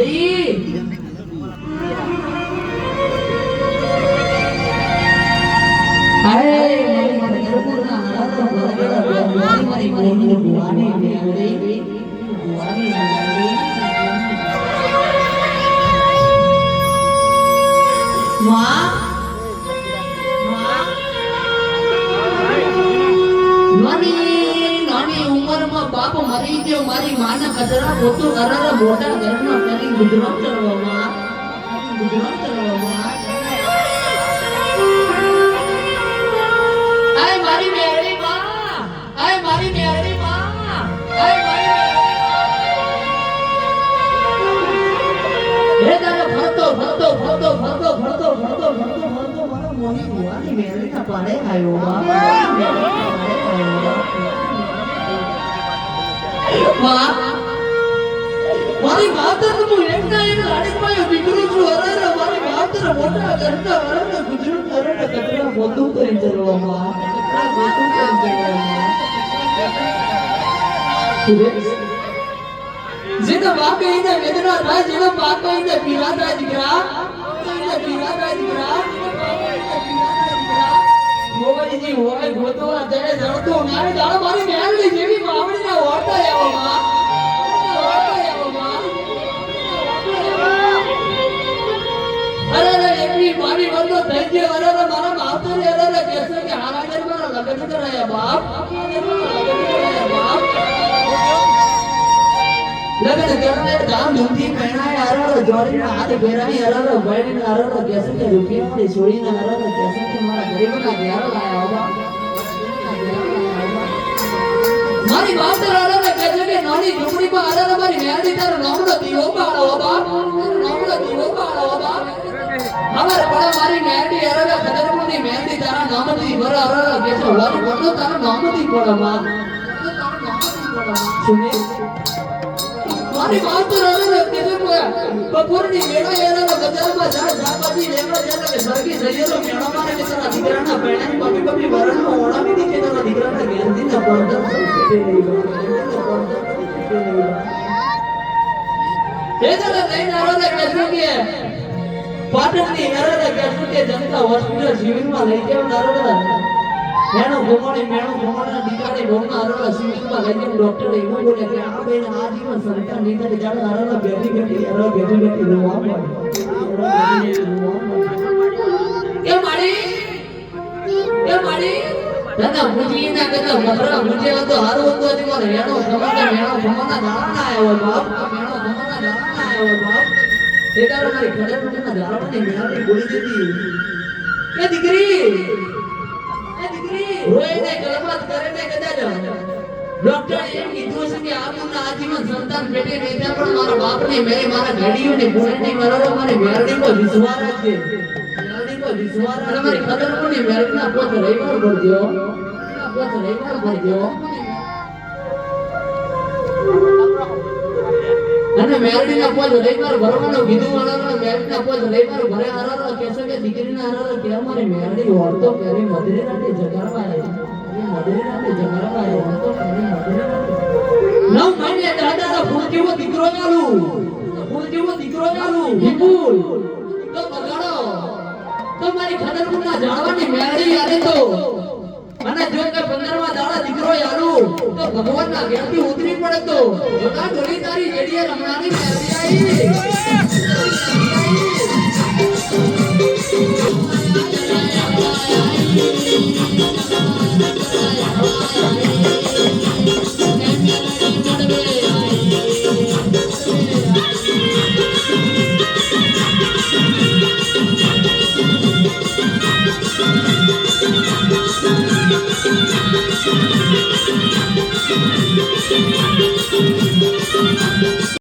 માડી અરે મારી ગરબુના હારા બરગડા મારી મોની ભુવાની મેળી ભુવાની મેળી માં નાની ઉંમરમાં બાપ મરી ગયો મારી માના કચરા પોતું અરર મોટા ઘરમાં કરી ગુજરાત ચડવામાં આય મારી મેળી માં આય મારી મેળી માં આય મારી હે દાદા ફરતો મારો મોની ભુવાની મેળી ના પાડે આયો માં મારી માતર તો એકના એક લાડી પાયો દીકરો છું અરે મારી માતર મોટા ઘરના વરને ગુજરાત કરને કતરા બોધું કરી ચલવામાં જેના બાપે એને વેદના રાજ જેના બાપે એને પીરા રાજ દીકરા મોગરીજી હોય ગોતવા જડે જડતો નારે જાળ મારી મેલડી જેવી માવડીને ઓરતા આવવામાં અરે એવી મારી વરનો થઈ ગયો અરે મારા માવતરે અરે કહેશે કે હારા ઘર મારા લગ્ન કરાયા બાપ લગ્ન કરને ધામ ધૂમથી પહેણાય અરે જોડીને હાથ ફેરાઈ અરે ભાઈને અરે કહેશે કે રૂપિયાની છોડીને અરે કહેશે કે મારા ગરીબના ઘેર લાયા બાપ મારી માવતર અરે કહેશે કે નાની ઝૂંપડીમાં અરે મારી મેરડી તારો નામનો દીવો બાળો બાપ हमारे बड़ा मारी मेहंदी अरगा खदरमुनी मेहंदी तारा नामती बर अरगा कैसे वाली बड़ो तारा नामती पड़ा मां सुने मारी बात तो अरगा कैसे कोया बपुरनी मेड़ा अरगा बाजार में जा जापाती लेवा जाने के सरगी सैयरो मेड़ा मारे के तारा दिगराना पेड़न कभी वरण में ओड़ा भी दिखे तारा दिगराना गेंदी ना पड़ता ये तो नहीं अरगा कैसे किया પાટણની નરદ કેસુકે જનતા હોસ્પિટલ શિબિરમાં લઈ જાવ નરદ મેણો ઘુમાણા દીકરાને ગોમના નરદ શિબિરમાં લઈ જાવ ડોક્ટર એવું બોલે કે આ બેન આ જીવન સંતાન નીતા કે જાણે નરદ બેઠી રોવા પડે એ માડી દાદા મુજી ના કદા મગરા મુજે તો હારો હતો જીવો રેણો ભમના દાણા આવ્યો બાપ એકારો મારી ખડેપુટીના ઝાડવાની મેળાની ગોળી દીધી એ દીકરી રોઈને ગલબાત કરીને કદાચ ડોક્ટર એમ કીધું છે કે આપના આજીવન સંતાન પેટે વેચ્યા પણ મારા બાપને મેરે મારા ઘડીઓની પૂરેની મરરો મારી મેરડી પર વિશ્વાસ રાખજે અને મારી ખડેપુટીની મેરડીના પોત રવિવાર ભરજો અને મેરડીના પોજ રવિવાર ભરવાનો કીધું વાળાનો મેરડીના પોજ રવિવાર ભરે આરારો કેસે કે દીકરીના આરારો કે અમારી મેરડી ઓળતો કરી મધરી રાતે જગાડવાય ઓળતો કરી મધરી રાતે 9 મહિને દાદાના ફૂલ જેવો દીકરો ચાલુ વિપુલ તો બગાડો તો મારી ખડરપુરના જાળવાની મેરડી આલે તો અને જો કે 15મા દાડા દીકરો આલું તો ભગવાનના ઘેરથી ઉતરી પડે તો જોડા જોડી તારી જેડીએ રમણાની મેરડી આવી